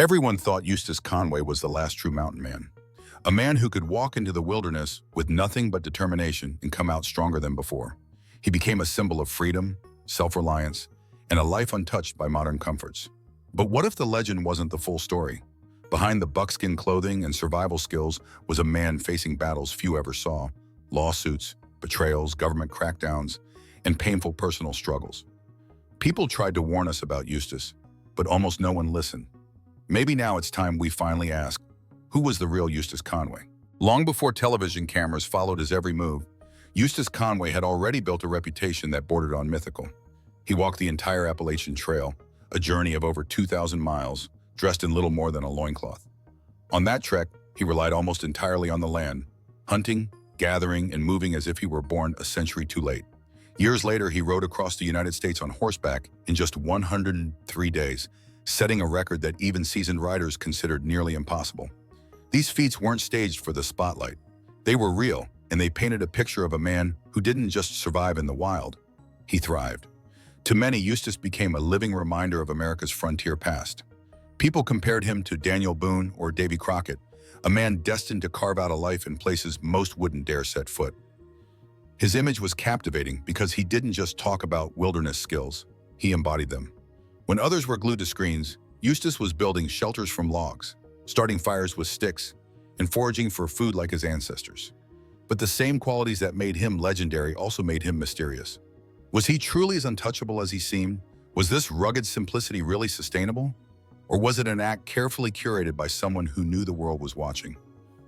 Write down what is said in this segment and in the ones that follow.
Everyone thought Eustace Conway was the last true mountain man, a man who could walk into the wilderness with nothing but determination and come out stronger than before. He became a symbol of freedom, self-reliance, and a life untouched by modern comforts. But what if the legend wasn't the full story? Behind the buckskin clothing and survival skills was a man facing battles few ever saw: lawsuits, betrayals, government crackdowns, and painful personal struggles. People tried to warn us about Eustace, but almost no one listened. Maybe now it's time we finally ask, who was the real Eustace Conway? Long before television cameras followed his every move, Eustace Conway had already built a reputation that bordered on mythical. He walked the entire Appalachian Trail, a journey of over 2,000 miles, dressed in little more than a loincloth. On that trek, he relied almost entirely on the land, hunting, gathering, and moving as if he were born a century too late. Years later, he rode across the United States on horseback in just 103 days, setting a record that even seasoned riders considered nearly impossible. These feats weren't staged for the spotlight. They were real, and they painted a picture of a man who didn't just survive in the wild. He thrived. To many, Eustace became a living reminder of America's frontier past. People compared him to Daniel Boone or Davy Crockett, a man destined to carve out a life in places most wouldn't dare set foot. His image was captivating because he didn't just talk about wilderness skills, he embodied them. When others were glued to screens, Eustace was building shelters from logs, starting fires with sticks, and foraging for food like his ancestors. But the same qualities that made him legendary also made him mysterious. Was he truly as untouchable as he seemed? Was this rugged simplicity really sustainable? Or was it an act carefully curated by someone who knew the world was watching?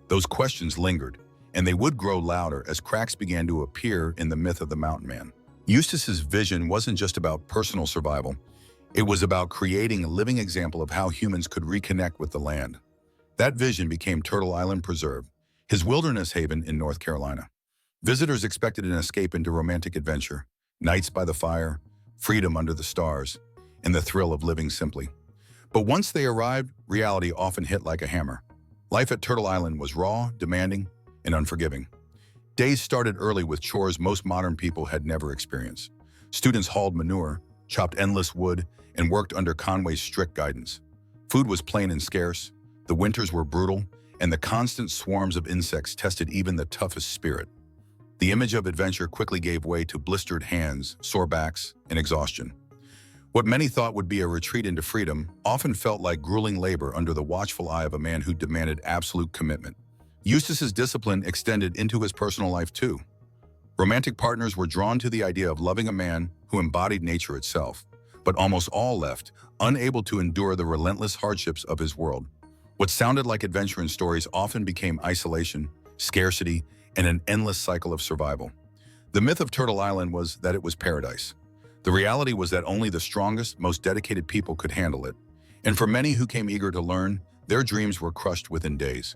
Those questions lingered, and they would grow louder as cracks began to appear in the myth of the mountain man. Eustace's vision wasn't just about personal survival. It was about creating a living example of how humans could reconnect with the land. That vision became Turtle Island Preserve, his wilderness haven in North Carolina. Visitors expected an escape into romantic adventure, nights by the fire, freedom under the stars, and the thrill of living simply. But once they arrived, reality often hit like a hammer. Life at Turtle Island was raw, demanding, and unforgiving. Days started early with chores most modern people had never experienced. Students hauled manure, chopped endless wood, and worked under Conway's strict guidance. Food was plain and scarce, the winters were brutal, and the constant swarms of insects tested even the toughest spirit. The image of adventure quickly gave way to blistered hands, sore backs, and exhaustion. What many thought would be a retreat into freedom often felt like grueling labor under the watchful eye of a man who demanded absolute commitment. Eustace's discipline extended into his personal life too. Romantic partners were drawn to the idea of loving a man who embodied nature itself, but almost all left, unable to endure the relentless hardships of his world. What sounded like adventure in stories often became isolation, scarcity, and an endless cycle of survival. The myth of Turtle Island was that it was paradise. The reality was that only the strongest, most dedicated people could handle it. And for many who came eager to learn, their dreams were crushed within days.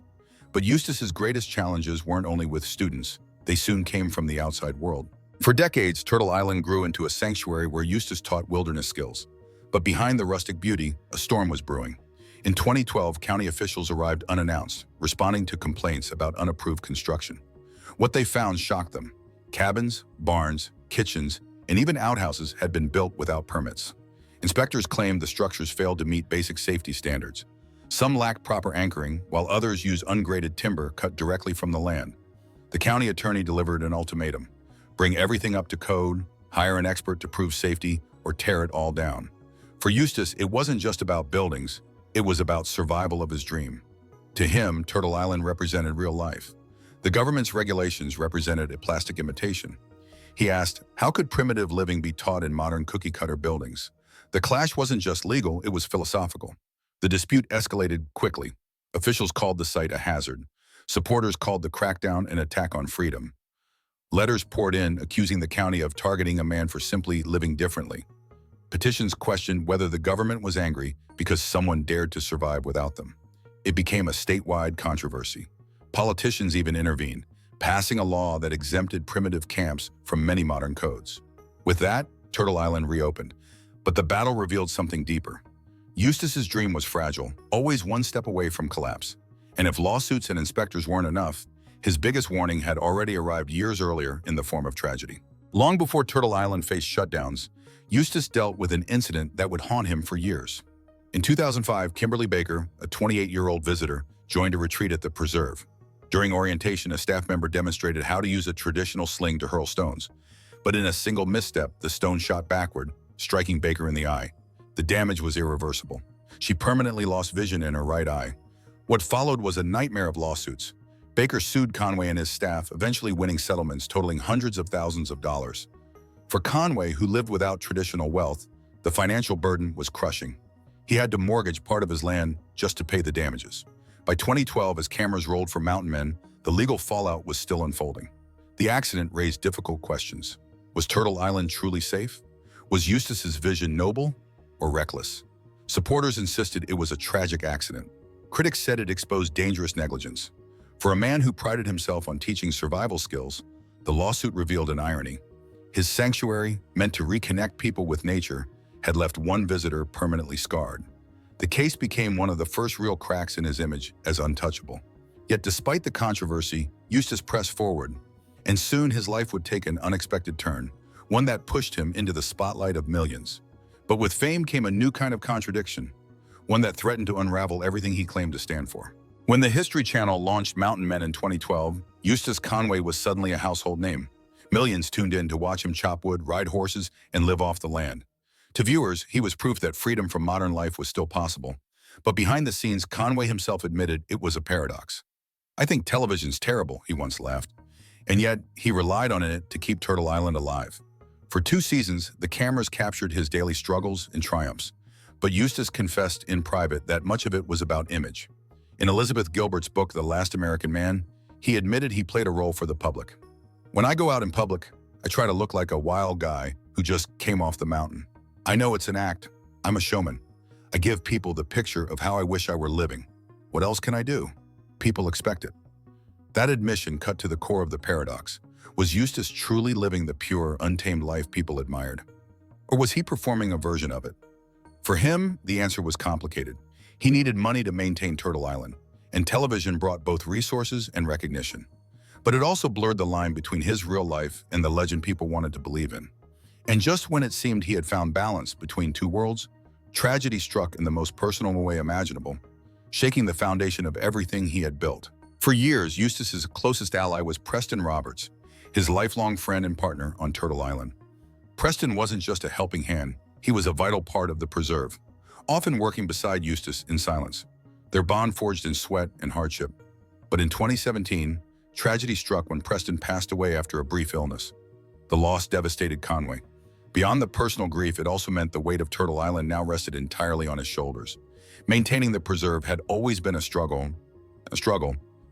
But Eustace's greatest challenges weren't only with students, they soon came from the outside world. For decades, Turtle Island grew into a sanctuary where Eustace taught wilderness skills. But behind the rustic beauty, a storm was brewing. In 2012, county officials arrived unannounced, responding to complaints about unapproved construction. What they found shocked them. Cabins, barns, kitchens, and even outhouses had been built without permits. Inspectors claimed the structures failed to meet basic safety standards. Some lacked proper anchoring, while others used ungraded timber cut directly from the land. The county attorney delivered an ultimatum: bring everything up to code, hire an expert to prove safety, or tear it all down. For Eustace, it wasn't just about buildings, it was about survival of his dream. To him, Turtle Island represented real life. The government's regulations represented a plastic imitation. He asked, how could primitive living be taught in modern cookie-cutter buildings? The clash wasn't just legal, it was philosophical. The dispute escalated quickly. Officials called the site a hazard. Supporters called the crackdown an attack on freedom. Letters poured in accusing the county of targeting a man for simply living differently. Petitions questioned whether the government was angry because someone dared to survive without them. It became a statewide controversy. Politicians even intervened, passing a law that exempted primitive camps from many modern codes. With that, Turtle Island reopened. But the battle revealed something deeper. Eustace's dream was fragile, always one step away from collapse. And if lawsuits and inspectors weren't enough, his biggest warning had already arrived years earlier in the form of tragedy. Long before Turtle Island faced shutdowns, Eustace dealt with an incident that would haunt him for years. In 2005, Kimberly Baker, a 28-year-old visitor, joined a retreat at the preserve. During orientation, a staff member demonstrated how to use a traditional sling to hurl stones. But in a single misstep, the stone shot backward, striking Baker in the eye. The damage was irreversible. She permanently lost vision in her right eye. What followed was a nightmare of lawsuits. Baker sued Conway and his staff, eventually winning settlements totaling hundreds of thousands of dollars. For Conway, who lived without traditional wealth, the financial burden was crushing. He had to mortgage part of his land just to pay the damages. By 2012, as cameras rolled for mountain men, the legal fallout was still unfolding. The accident raised difficult questions. Was Turtle Island truly safe? Was Eustace's vision noble or reckless? Supporters insisted it was a tragic accident. Critics said it exposed dangerous negligence. For a man who prided himself on teaching survival skills, the lawsuit revealed an irony. His sanctuary, meant to reconnect people with nature, had left one visitor permanently scarred. The case became one of the first real cracks in his image as untouchable. Yet despite the controversy, Eustace pressed forward, and soon his life would take an unexpected turn, one that pushed him into the spotlight of millions. But with fame came a new kind of contradiction, one that threatened to unravel everything he claimed to stand for. When the History Channel launched Mountain Men in 2012, Eustace Conway was suddenly a household name. Millions tuned in to watch him chop wood, ride horses, and live off the land. To viewers, he was proof that freedom from modern life was still possible. But behind the scenes, Conway himself admitted it was a paradox. "I think television's terrible," he once laughed. And yet, he relied on it to keep Turtle Island alive. For 2 seasons, the cameras captured his daily struggles and triumphs. But Eustace confessed in private that much of it was about image. In Elizabeth Gilbert's book, The Last American Man, he admitted he played a role for the public. "When I go out in public, I try to look like a wild guy who just came off the mountain. I know it's an act. I'm a showman. I give people the picture of how I wish I were living. What else can I do? People expect it." That admission cut to the core of the paradox. Was Eustace truly living the pure, untamed life people admired? Or was he performing a version of it? For him, the answer was complicated. He needed money to maintain Turtle Island, and television brought both resources and recognition. But it also blurred the line between his real life and the legend people wanted to believe in. And just when it seemed he had found balance between two worlds, tragedy struck in the most personal way imaginable, shaking the foundation of everything he had built. For years, Eustace's closest ally was Preston Roberts, his lifelong friend and partner on Turtle Island. Preston wasn't just a helping hand, he was a vital part of the preserve, often working beside Eustace in silence. Their bond forged in sweat and hardship. But in 2017, tragedy struck when Preston passed away after a brief illness. The loss devastated Conway. Beyond the personal grief, it also meant the weight of Turtle Island now rested entirely on his shoulders. Maintaining the preserve had always been a struggle,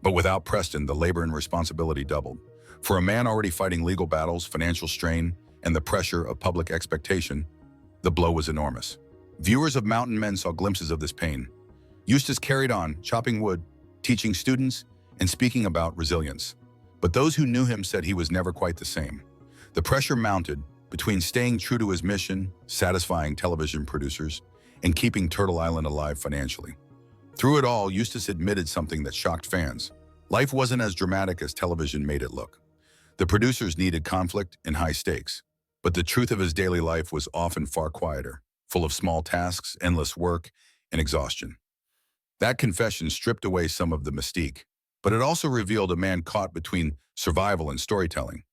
but without Preston, the labor and responsibility doubled. For a man already fighting legal battles, financial strain, and the pressure of public expectation, the blow was enormous. Viewers of Mountain Men saw glimpses of this pain. Eustace carried on, chopping wood, teaching students, and speaking about resilience. But those who knew him said he was never quite the same. The pressure mounted between staying true to his mission, satisfying television producers, and keeping Turtle Island alive financially. Through it all, Eustace admitted something that shocked fans. Life wasn't as dramatic as television made it look. The producers needed conflict and high stakes, but the truth of his daily life was often far quieter, full of small tasks, endless work, and exhaustion. That confession stripped away some of the mystique, but it also revealed a man caught between survival and storytelling.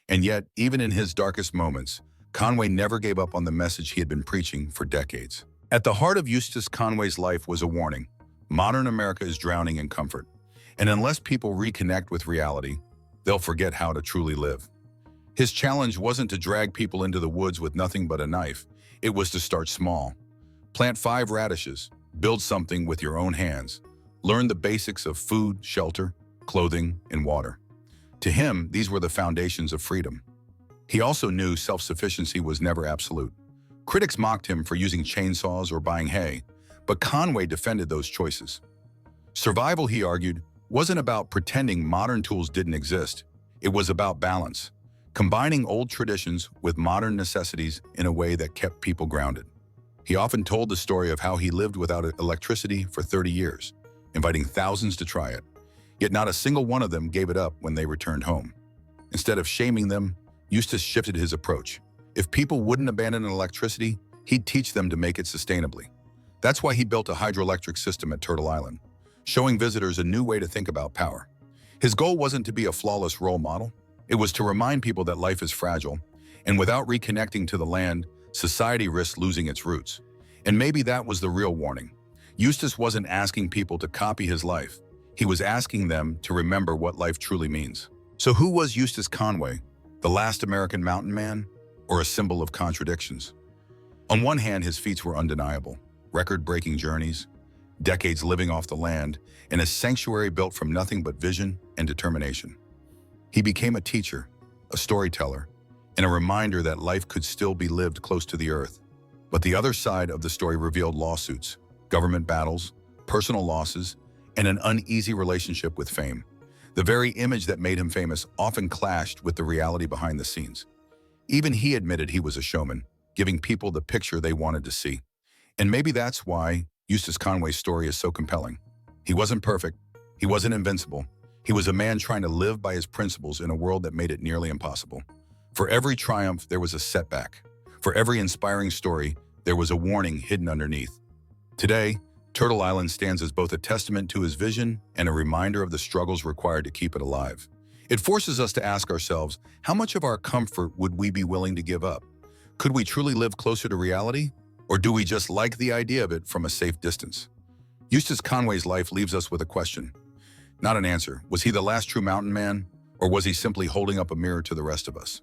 And yet, even in his darkest moments, Conway never gave up on the message he had been preaching for decades. At the heart of Eustace Conway's life was a warning. Modern America is drowning in comfort, and unless people reconnect with reality, they'll forget how to truly live. His challenge wasn't to drag people into the woods with nothing but a knife. It was to start small. Plant 5 radishes, build something with your own hands, learn the basics of food, shelter, clothing, and water. To him, these were the foundations of freedom. He also knew self-sufficiency was never absolute. Critics mocked him for using chainsaws or buying hay, but Conway defended those choices. Survival, he argued, wasn't about pretending modern tools didn't exist. It was about balance, combining old traditions with modern necessities in a way that kept people grounded. He often told the story of how he lived without electricity for 30 years, inviting thousands to try it. Yet not a single one of them gave it up when they returned home. Instead of shaming them, Eustace shifted his approach. If people wouldn't abandon electricity, he'd teach them to make it sustainably. That's why he built a hydroelectric system at Turtle Island, showing visitors a new way to think about power. His goal wasn't to be a flawless role model. It was to remind people that life is fragile, and without reconnecting to the land, society risks losing its roots. And maybe that was the real warning. Eustace wasn't asking people to copy his life. He was asking them to remember what life truly means. So who was Eustace Conway, the last American mountain man, or a symbol of contradictions? On one hand, his feats were undeniable. Record-breaking journeys, decades living off the land, and a sanctuary built from nothing but vision and determination. He became a teacher, a storyteller, and a reminder that life could still be lived close to the earth. But the other side of the story revealed lawsuits, government battles, personal losses, and an uneasy relationship with fame. The very image that made him famous often clashed with the reality behind the scenes. Even he admitted he was a showman, giving people the picture they wanted to see. And maybe that's why Eustace Conway's story is so compelling. He wasn't perfect. He wasn't invincible. He was a man trying to live by his principles in a world that made it nearly impossible. For every triumph, there was a setback. For every inspiring story, there was a warning hidden underneath. Today, Turtle Island stands as both a testament to his vision and a reminder of the struggles required to keep it alive. It forces us to ask ourselves, how much of our comfort would we be willing to give up? Could we truly live closer to reality? Or do we just like the idea of it from a safe distance? Eustace Conway's life leaves us with a question, not an answer. Was he the last true mountain man, or was he simply holding up a mirror to the rest of us?